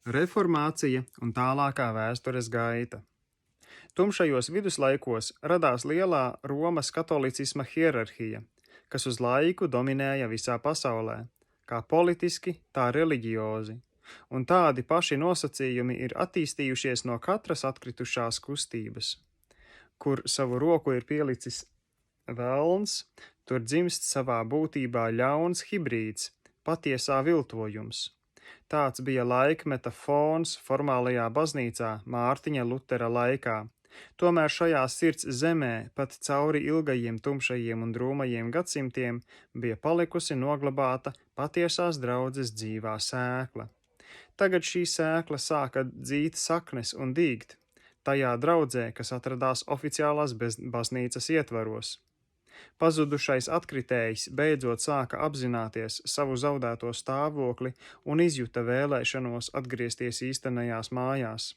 Reformācija un tālākā vēstures gaita. Tumšajos viduslaikos radās lielā Romas katolicisma hierarhija, kas uz laiku dominēja visā pasaulē, kā politiski, tā reliģiozi, un tādi paši nosacījumi ir attīstījušies no katras atkritušās kustības. Kur savu roku ir pielicis velns, tur dzimst savā būtībā ļauns hibrīds, patiesā viltojums. Tāds bija laikmeta fons formālajā baznīcā Mārtiņa Lutera laikā. Tomēr šajā sirds zemē, pat cauri ilgajiem tumšajiem un drūmajiem gadsimtiem, bija palikusi noglabāta patiesās draudzes dzīvā sēkla. Tagad šī sēkla sāka dzīt saknes un dīgt tajā draudzē, kas atradās oficiālās baznīcas ietvaros. Pazudušais atkritējs beidzot sāka apzināties savu zaudēto stāvokli un izjuta vēlēšanos atgriezties īstenajās mājās.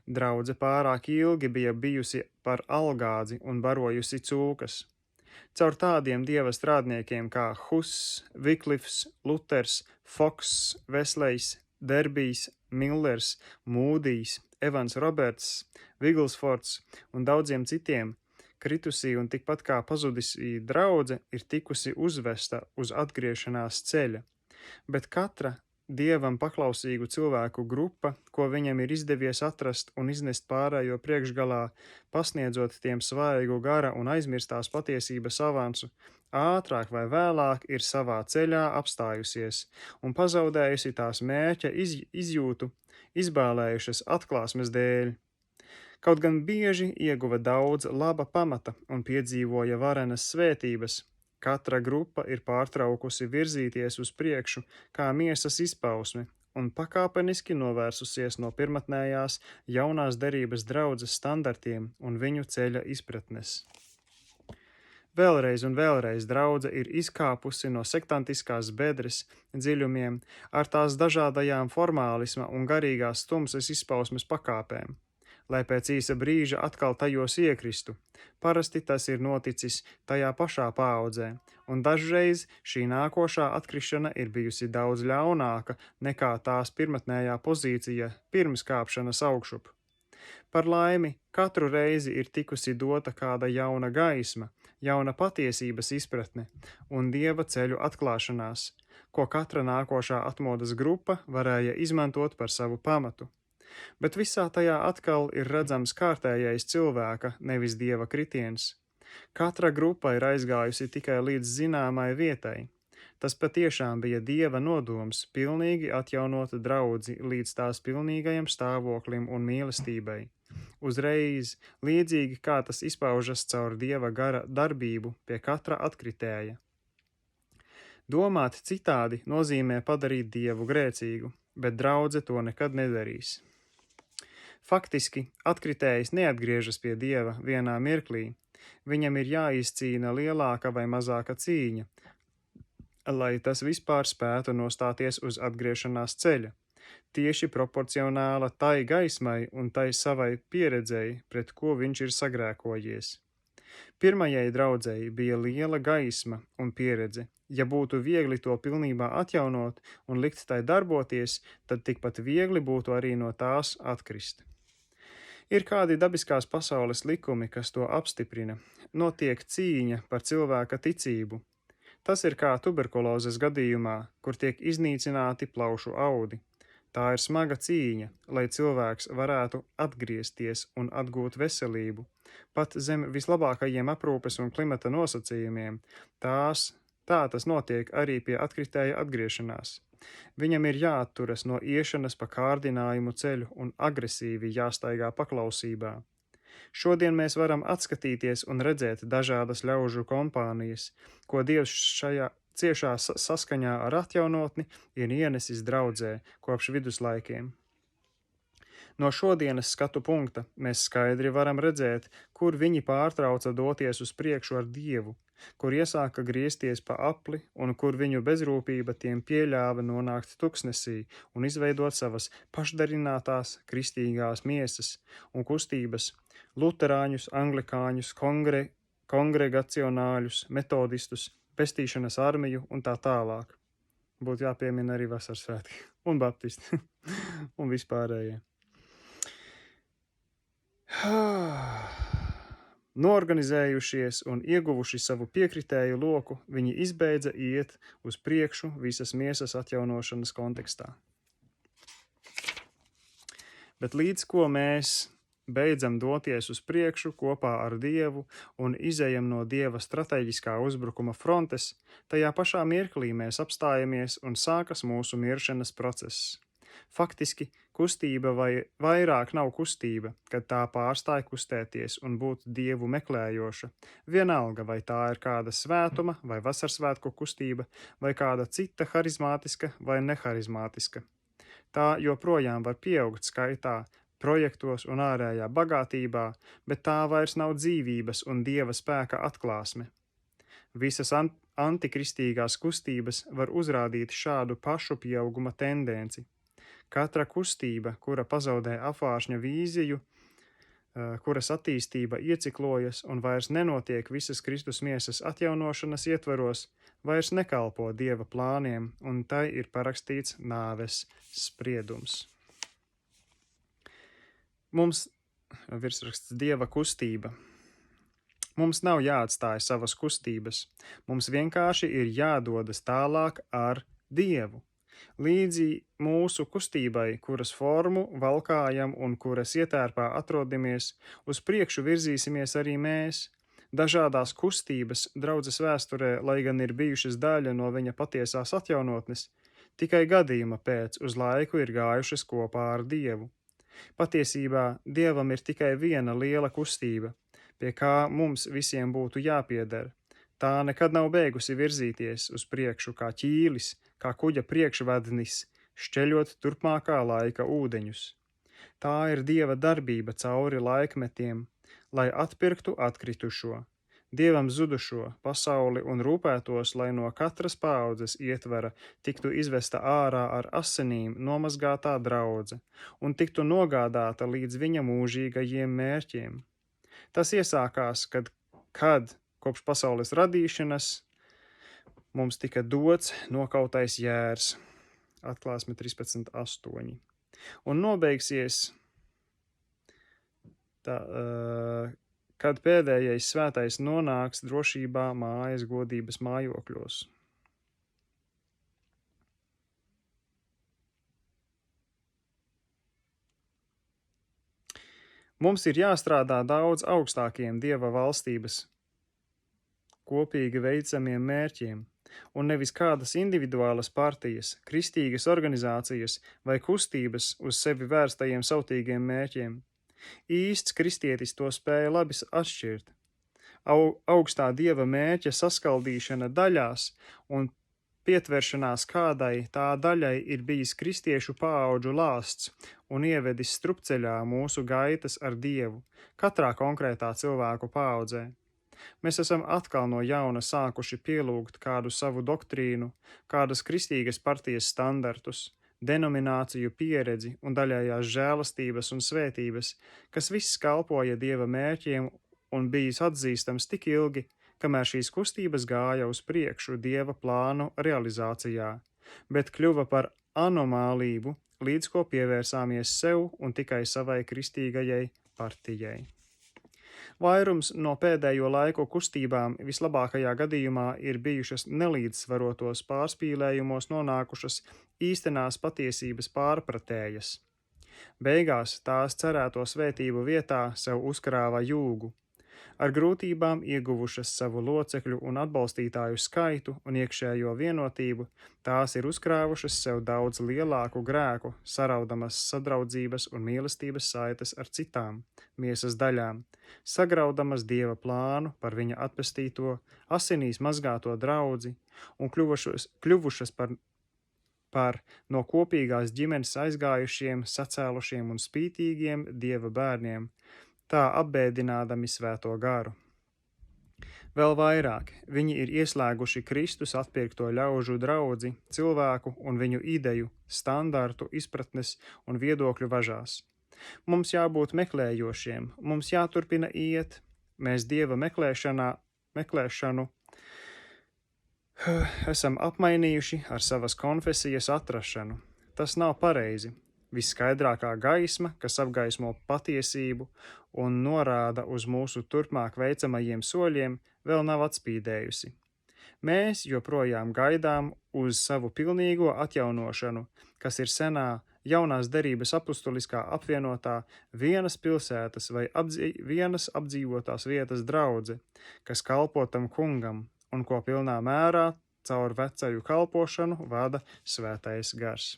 Draudze pārāk ilgi bija bijusi par algādzi un barojusi cūkas. Caur tādiem dieva strādniekiem kā Huss, Viklifs, Luters, Foks, Veslejs, Derbijs, Millers, Mūdijs, Evans Roberts, Viglsfords un daudziem citiem, kritusī un tikpat kā pazudisī draudze ir tikusi uzvesta uz atgriešanās ceļa, bet katra dievam paklausīgu cilvēku grupa, ko viņam ir izdevies atrast un iznest pārējo priekšgalā, pasniedzot tiem svaigu gara un aizmirstās patiesības avansu, ātrāk vai vēlāk ir savā ceļā apstājusies un pazaudējusi tās mērķa izjūtu, izbālējušas atklāsmes dēļ. Kaut gan bieži ieguva daudz laba pamata un piedzīvoja varenas svētības, katra grupa ir pārtraukusi virzīties uz priekšu kā miesas izpausme un pakāpeniski novērsusies no pirmatnējās jaunās derības draudzes standartiem un viņu ceļa izpratnes. Vēlreiz un vēlreiz draudze ir izkāpusi no sektantiskās bedres dziļumiem ar tās dažādajām formālisma un garīgās tumsas izpausmes pakāpēm, lai pēc īsa brīža atkal tajos iekristu. Parasti tas ir noticis tajā pašā paaudzē, un dažreiz šī nākošā atkrišana ir bijusi daudz ļaunāka nekā tās pirmatnējā pozīcija pirms kāpšanas augšup. Par laimi, katru reizi ir tikusi dota kāda jauna gaisma, jauna patiesības izpratne un dieva ceļu atklāšanās, ko katra nākošā atmodas grupa varēja izmantot par savu pamatu. Bet visā tajā atkal ir redzams kārtējais cilvēka, nevis dieva kritiens. Katra grupa ir aizgājusi tikai līdz zināmai vietai. Tas patiešām bija dieva nodoms pilnīgi atjaunot draudzi līdz tās pilnīgajam stāvoklim un mīlestībai. Uzreiz, līdzīgi kā tas izpaužas caur dieva gara darbību pie katra atkritēja. Domāt citādi nozīmē padarīt dievu grēcīgu, bet draudze to nekad nedarīs. Faktiski, atkritējs neatgriežas pie dieva vienā mirklī. Viņam ir jāizcīna lielāka vai mazāka cīņa, lai tas vispār spētu nostāties uz atgriešanās ceļa, tieši proporcionāla tai gaismai un tai savai pieredzei, pret ko viņš ir sagrēkojies. Pirmajai draudzei bija liela gaisma un pieredze. Ja būtu viegli to pilnībā atjaunot un likt tai darboties, tad tikpat viegli būtu arī no tās atkrist. Ir kādi dabiskās pasaules likumi, kas to apstiprina. Notiek cīņa par cilvēka ticību. Tas ir kā tuberkulozes gadījumā, kur tiek iznīcināti plaušu audi. Tā ir smaga cīņa, lai cilvēks varētu atgriezties un atgūt veselību. Pat zem vislabākajiem aprūpes un klimata nosacījumiem tā tas notiek arī pie atkritēja atgriešanās. Viņam ir jāatturas no iešanas pa kārdinājumu ceļu un agresīvi jāstaigā paklausībā. Šodien mēs varam atskatīties un redzēt dažādas ļaužu kompānijas, ko Dievs šajā ciešā saskaņā ar atjaunotni ir ienesis draudzē kopš viduslaikiem. No šodienas skatu punkta mēs skaidri varam redzēt, kur viņi pārtrauca doties uz priekšu ar Dievu, kur iesāka griezties pa apli un kur viņu bezrūpība tiem pieļāva nonākt tuksnesī un izveidot savas pašdarinātās kristīgās miesas un kustības, luterāņus, anglikāņus, kongregacionāļus, metodistus, pestīšanas armiju un tā tālāk. būtu jāpiemina arī vasaras svētki un baptisti un vispārējie. Noorganizējušies un ieguvuši savu piekritēju loku, viņi izbeidza iet uz priekšu visas miesas atjaunošanas kontekstā. Bet līdz ko mēs beidzam doties uz priekšu kopā ar Dievu un izejam no Dieva strateģiskā uzbrukuma frontes, tajā pašā mirklī mēs apstājamies un sākas mūsu miršanas process. Faktiski, kustība vai vairāk nav kustība, kad tā pārstāja kustēties un būt Dievu meklējoša. Vienalga, vai tā ir kāda svētuma vai vasarsvētku kustība, vai kāda cita harizmātiska vai neharizmātiska. Tā joprojām var pieaugt skaitā, projektos un ārējā bagātībā, bet tā vairs nav dzīvības un Dieva spēka atklāsme. Visas antikristīgās kustības var uzrādīt šādu pašu pieauguma tendenci. Katra kustība, kura pazaudē apvāršņa vīziju, kuras attīstība ieciklojas un vairs nenotiek visas Kristus miesas atjaunošanas ietvaros, vairs nekalpo Dieva plāniem, un tai ir parakstīts nāves spriedums. Mums virsraksts Dieva kustība. Mums nav jāatstāj savas kustības, mums vienkārši ir jādodas tālāk ar Dievu. Līdzi mūsu kustībai, kuras formu valkājam un kuras ietērpā atrodamies, uz priekšu virzīsimies arī mēs. Dažādās kustības draudzes vēsturē, lai gan ir bijušas daļa no viņa patiesās atjaunotnes, tikai gadījuma pēc uz laiku ir gājušas kopā ar Dievu. Patiesībā Dievam ir tikai viena liela kustība, pie kā mums visiem būtu jāpieder. Tā nekad nav beigusi virzīties uz priekšu kā ķīlis, kā kuģa priekšvednis, šķeļot turpmākā laika ūdeņus. Tā ir Dieva darbība cauri laikmetiem, lai atpirktu atkritušo, Dievam zudušo pasauli un rūpētos, lai no katras paaudzes ietvera tiktu izvesta ārā ar asinīm nomazgātā draudze un tiktu nogādāta līdz viņa mūžīgajiem mērķiem. Tas iesākās, kad kopš pasaules radīšanas mums tika dots nokautais jērs, Atklāsme 13.8. Un nobeigsies kad pēdējais svētais nonāks drošībā mājas godības mājokļos. Mums ir jāstrādā daudz augstākiem Dieva valstības kopīgi veicamiem mērķiem, un nevis kādas individuālas partijas, kristīgas organizācijas vai kustības uz sevi vērstajiem sautīgiem mērķiem. Īsts kristietis to spēja labi atšķirt. Augstā Dieva mērķa saskaldīšana daļās un pietveršanās kādai tā daļai ir bijis kristiešu paauģu lāsts un ievedis strupceļā mūsu gaitas ar Dievu, katrā konkrētā cilvēku paaudzē. Mēs esam atkal no jauna sākuši pielūgt kādu savu doktrīnu, kādas kristīgas partijas standartus, denomināciju pieredzi un daļējās žēlastības un svētības, kas viss kalpoja Dieva mērķiem un bijis atzīstams tik ilgi, kamēr šīs kustības gāja uz priekšu Dieva plānu realizācijā, bet kļuva par anomālību, līdz ko pievērsāmies sev un tikai savai kristīgajai partijai. Vairums no pēdējo laiku kustībām vislabākajā gadījumā ir bijušas nelīdzsvarotos pārspīlējumos nonākušas īstenās patiesības pārpratējas. Beigās tās cerēto svētību vietā sev uzkrāva jūgu. Ar grūtībām ieguvušas savu locekļu un atbalstītāju skaitu un iekšējo vienotību, tās ir uzkrāvušas sev daudz lielāku grēku, saraudamas sadraudzības un mīlestības saites ar citām miesas daļām, sagraudamas Dieva plānu par viņa atpestīto, asinīs mazgāto draudzi un kļuvušas par no kopīgās ģimenes aizgājušiem, sacēlušiem un spītīgiem Dieva bērniem, tā apbēdinādami svēto garu. Vēl vairāk, viņi ir ieslēguši Kristus atpirkto ļaužu draudzi, cilvēku un viņu ideju, standartu, izpratnes un viedokļu važās. Mums jābūt meklējošiem, mums jāturpina iet, mēs Dieva meklēšanu Esam apmainījuši ar savas konfesijas atrašanu. Tas nav pareizi. Viskaidrākā gaisma, kas apgaismo patiesību un norāda uz mūsu turpmāk veicamajiem soļiem, vēl nav atspīdējusi. Mēs joprojām gaidām uz savu pilnīgo atjaunošanu, kas ir senā jaunās derības apustuliskā apvienotā vienas pilsētas vai vienas apdzīvotās vietas draudze, kas kalpo tam kungam un ko pilnā mērā caur vecaju kalpošanu vada Svētais Gars.